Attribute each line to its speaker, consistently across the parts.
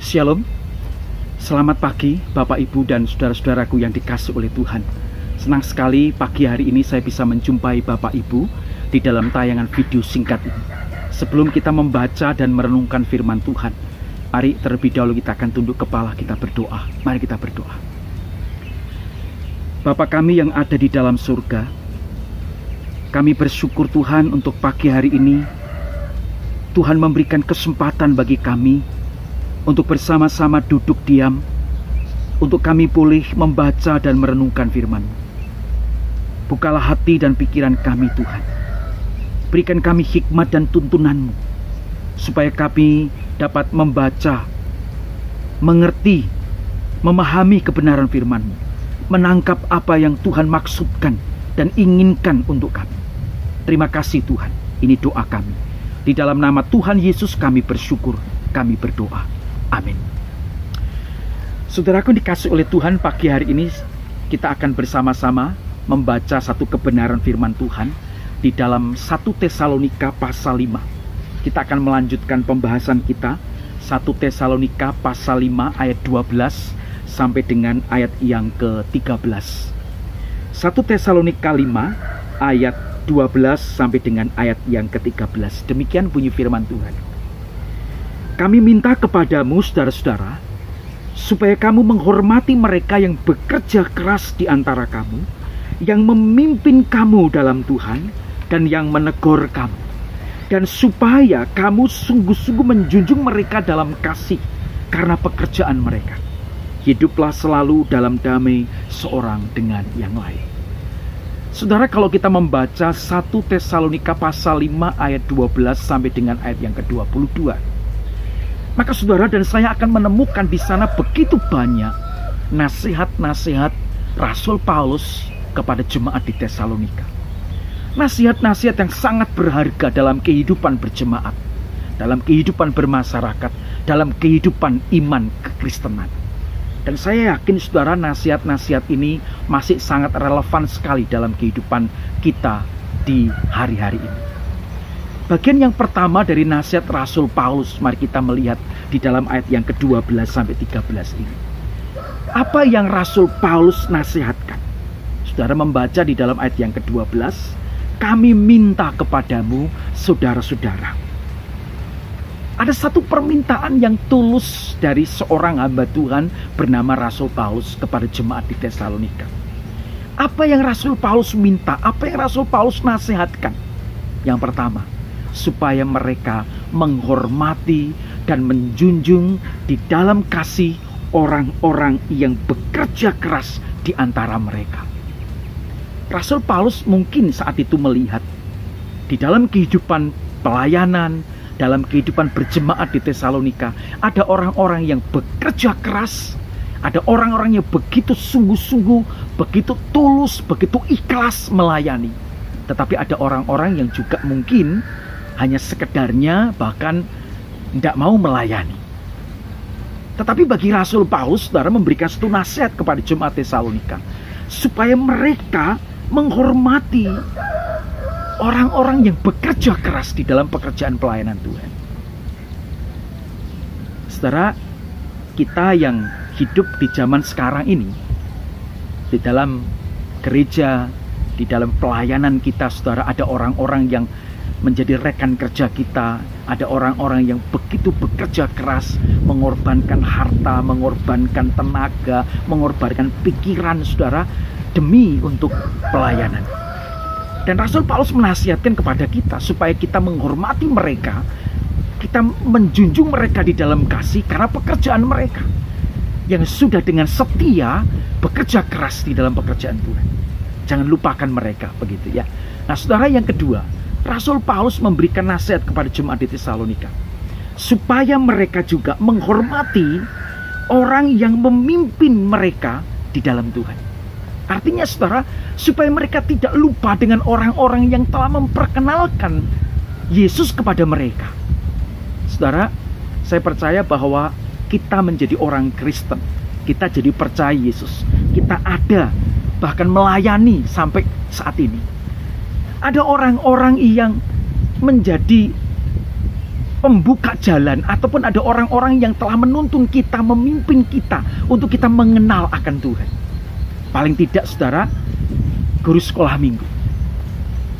Speaker 1: Shalom, selamat pagi Bapak Ibu dan saudara-saudaraku yang dikasihi oleh Tuhan. Senang sekali pagi hari ini saya bisa menjumpai Bapak Ibu di dalam tayangan video singkat ini. Sebelum kita membaca dan merenungkan firman Tuhan, mari terlebih dahulu kita akan tunduk kepala, kita berdoa. Mari kita berdoa. Bapa kami yang ada di dalam surga, kami bersyukur Tuhan untuk pagi hari ini. Tuhan memberikan kesempatan bagi kami untuk bersama-sama duduk diam, untuk kami boleh membaca dan merenungkan firman. Bukalah hati dan pikiran kami Tuhan. Berikan kami hikmat dan tuntunan-Mu, supaya kami dapat membaca, mengerti, memahami kebenaran firman-Mu, menangkap apa yang Tuhan maksudkan dan inginkan untuk kami. Terima kasih Tuhan, ini doa kami. Di dalam nama Tuhan Yesus kami bersyukur, kami berdoa. Amin. Saudaraku dikasih oleh Tuhan, pagi hari ini kita akan bersama-sama membaca satu kebenaran firman Tuhan di dalam 1 Tesalonika pasal 5. Kita akan melanjutkan pembahasan kita 1 Tesalonika pasal 5 ayat 12 sampai dengan ayat yang ke-13. 1 Tesalonika 5 ayat 12 sampai dengan ayat yang ke-13. Demikian bunyi firman Tuhan. Kami minta kepadamu, saudara-saudara, supaya kamu menghormati mereka yang bekerja keras di antara kamu, yang memimpin kamu dalam Tuhan, dan yang menegur kamu. Dan supaya kamu sungguh-sungguh menjunjung mereka dalam kasih karena pekerjaan mereka. Hiduplah selalu dalam damai seorang dengan yang lain. Saudara, kalau kita membaca 1 Tesalonika pasal 5 ayat 12 sampai dengan ayat yang ke-22, maka saudara dan saya akan menemukan di sana begitu banyak nasihat-nasihat Rasul Paulus kepada jemaat di Tesalonika. Nasihat-nasihat yang sangat berharga dalam kehidupan berjemaat, dalam kehidupan bermasyarakat, dalam kehidupan iman kekristenan. Dan saya yakin saudara, nasihat-nasihat ini masih sangat relevan sekali dalam kehidupan kita di hari-hari ini. Bagian yang pertama dari nasihat Rasul Paulus, mari kita melihat di dalam ayat yang ke-12 sampai 13 ini. Apa yang Rasul Paulus nasihatkan? Saudara membaca di dalam ayat yang ke-12, kami minta kepadamu, saudara-saudara. Ada satu permintaan yang tulus dari seorang hamba Tuhan bernama Rasul Paulus kepada jemaat di Tesalonika. Apa yang Rasul Paulus minta? Apa yang Rasul Paulus nasihatkan? Yang pertama, supaya mereka menghormati dan menjunjung di dalam kasih orang-orang yang bekerja keras di antara mereka. Rasul Paulus mungkin saat itu melihat di dalam kehidupan pelayanan, dalam kehidupan berjemaat di Tesalonika, ada orang-orang yang bekerja keras, ada orang-orang yang begitu sungguh-sungguh, begitu tulus, begitu ikhlas melayani. Tetapi ada orang-orang yang juga mungkin hanya sekedarnya, bahkan tidak mau melayani. Tetapi bagi Rasul Paulus, saudara, memberikan satu nasihat kepada jemaat Tesalonika, supaya mereka menghormati orang-orang yang bekerja keras di dalam pekerjaan pelayanan Tuhan. Saudara, kita yang hidup di zaman sekarang ini, di dalam gereja, di dalam pelayanan kita, saudara, ada orang-orang yang menjadi rekan kerja kita, ada orang-orang yang begitu bekerja keras, mengorbankan harta, mengorbankan tenaga, mengorbankan pikiran saudara demi untuk pelayanan. Dan Rasul Paulus menasihatkan kepada kita supaya kita menghormati mereka, kita menjunjung mereka di dalam kasih karena pekerjaan mereka yang sudah dengan setia bekerja keras di dalam pekerjaan Tuhan. Jangan lupakan mereka, begitu ya. Nah saudara, yang kedua, Rasul Paulus memberikan nasihat kepada jemaat di Tesalonika supaya mereka juga menghormati orang yang memimpin mereka di dalam Tuhan. Artinya saudara, supaya mereka tidak lupa dengan orang-orang yang telah memperkenalkan Yesus kepada mereka. Saudara, saya percaya bahwa kita menjadi orang Kristen, kita jadi percaya Yesus, kita ada bahkan melayani sampai saat ini. Ada orang-orang yang menjadi pembuka jalan, ataupun ada orang-orang yang telah menuntun kita, memimpin kita untuk kita mengenal akan Tuhan. Paling tidak saudara, guru sekolah minggu.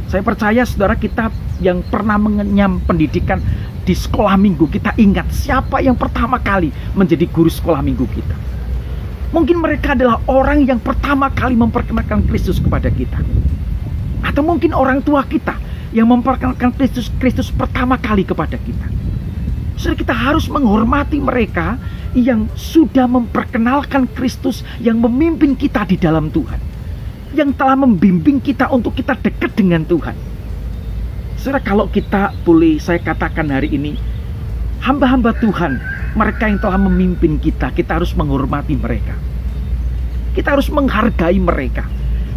Speaker 1: Saya percaya saudara kita yang pernah mengenyam pendidikan di sekolah minggu, kita ingat siapa yang pertama kali menjadi guru sekolah minggu kita. Mungkin mereka adalah orang yang pertama kali memperkenalkan Kristus kepada kita. Atau mungkin orang tua kita yang memperkenalkan Kristus pertama kali kepada kita. Saudara, kita harus menghormati mereka yang sudah memperkenalkan Kristus, yang memimpin kita di dalam Tuhan, yang telah membimbing kita untuk kita dekat dengan Tuhan. Saudara, kalau kita boleh saya katakan hari ini, hamba-hamba Tuhan, mereka yang telah memimpin kita, kita harus menghormati mereka. Kita harus menghargai mereka.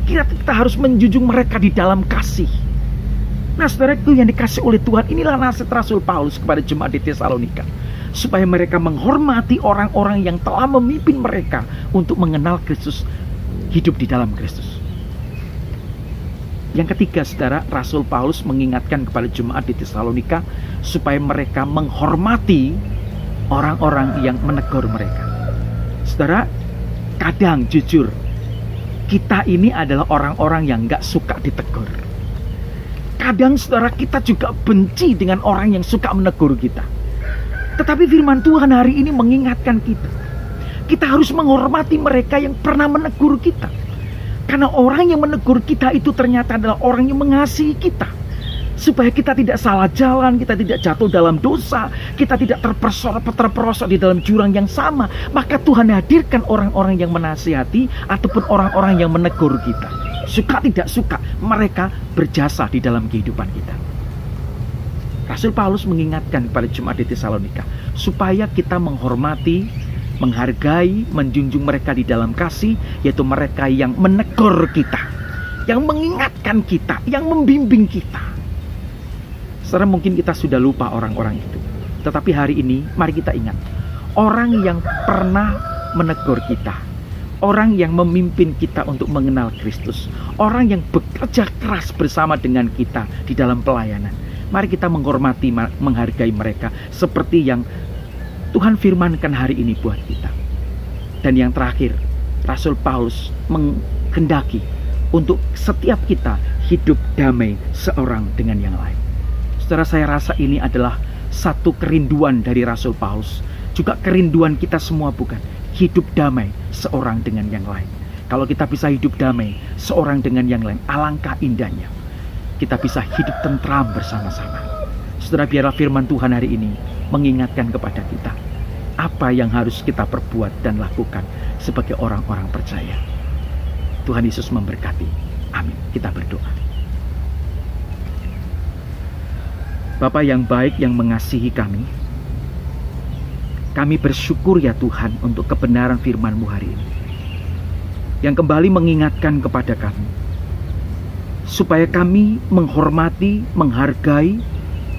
Speaker 1: Kita harus menjunjung mereka di dalam kasih. Nah, saudaraku yang dikasih oleh Tuhan, inilah nasihat Rasul Paulus kepada jemaat di Tesalonika, supaya mereka menghormati orang-orang yang telah memimpin mereka untuk mengenal Kristus, hidup di dalam Kristus. Yang ketiga, saudara, Rasul Paulus mengingatkan kepada jemaat di Tesalonika supaya mereka menghormati orang-orang yang menegur mereka. Saudara, kadang jujur, kita ini adalah orang-orang yang gak suka ditegur. Kadang saudara, kita juga benci dengan orang yang suka menegur kita. Tetapi firman Tuhan hari ini mengingatkan kita, kita harus menghormati mereka yang pernah menegur kita. Karena orang yang menegur kita itu ternyata adalah orang yang mengasihi kita, supaya kita tidak salah jalan, kita tidak jatuh dalam dosa, kita tidak terperosok di dalam jurang yang sama. Maka Tuhan hadirkan orang-orang yang menasihati ataupun orang-orang yang menegur kita. Suka tidak suka, mereka berjasa di dalam kehidupan kita. Rasul Paulus mengingatkan kepada jemaat di Tesalonika supaya kita menghormati, menghargai, menjunjung mereka di dalam kasih, yaitu mereka yang menegur kita, yang mengingatkan kita, yang membimbing kita. Saudara, mungkin kita sudah lupa orang-orang itu, tetapi hari ini mari kita ingat orang yang pernah menegur kita, orang yang memimpin kita untuk mengenal Kristus, orang yang bekerja keras bersama dengan kita di dalam pelayanan. Mari kita menghormati, menghargai mereka seperti yang Tuhan firmankan hari ini buat kita. Dan yang terakhir, Rasul Paulus menghendaki untuk setiap kita hidup damai seorang dengan yang lain. Saudara, saya rasa ini adalah satu kerinduan dari Rasul Paulus, juga kerinduan kita semua, bukan? Hidup damai seorang dengan yang lain. Kalau kita bisa hidup damai seorang dengan yang lain, alangkah indahnya kita bisa hidup tentram bersama-sama. Saudara, biarlah firman Tuhan hari ini mengingatkan kepada kita apa yang harus kita perbuat dan lakukan sebagai orang-orang percaya. Tuhan Yesus memberkati. Amin. Kita berdoa. Bapa yang baik yang mengasihi kami bersyukur ya Tuhan untuk kebenaran firman-Mu hari ini, yang kembali mengingatkan kepada kami supaya kami menghormati, menghargai,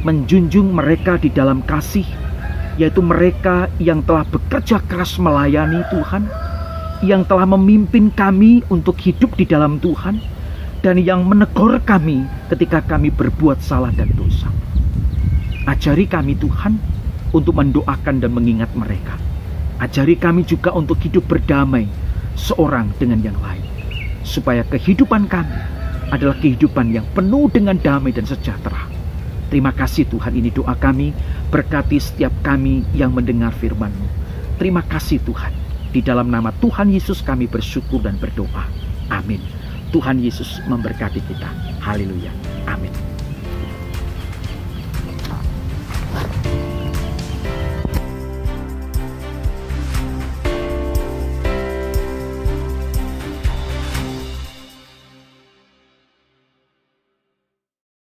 Speaker 1: menjunjung mereka di dalam kasih, yaitu mereka yang telah bekerja keras melayani Tuhan, yang telah memimpin kami untuk hidup di dalam Tuhan, dan yang menegur kami ketika kami berbuat salah dan dosa. Ajari kami Tuhan untuk mendoakan dan mengingat mereka. Ajari kami juga untuk hidup berdamai seorang dengan yang lain, supaya kehidupan kami adalah kehidupan yang penuh dengan damai dan sejahtera. Terima kasih Tuhan, ini doa kami. Berkati setiap kami yang mendengar firman-Mu. Terima kasih Tuhan. Di dalam nama Tuhan Yesus kami bersyukur dan berdoa. Amin. Tuhan Yesus memberkati kita. Haleluya. Amin.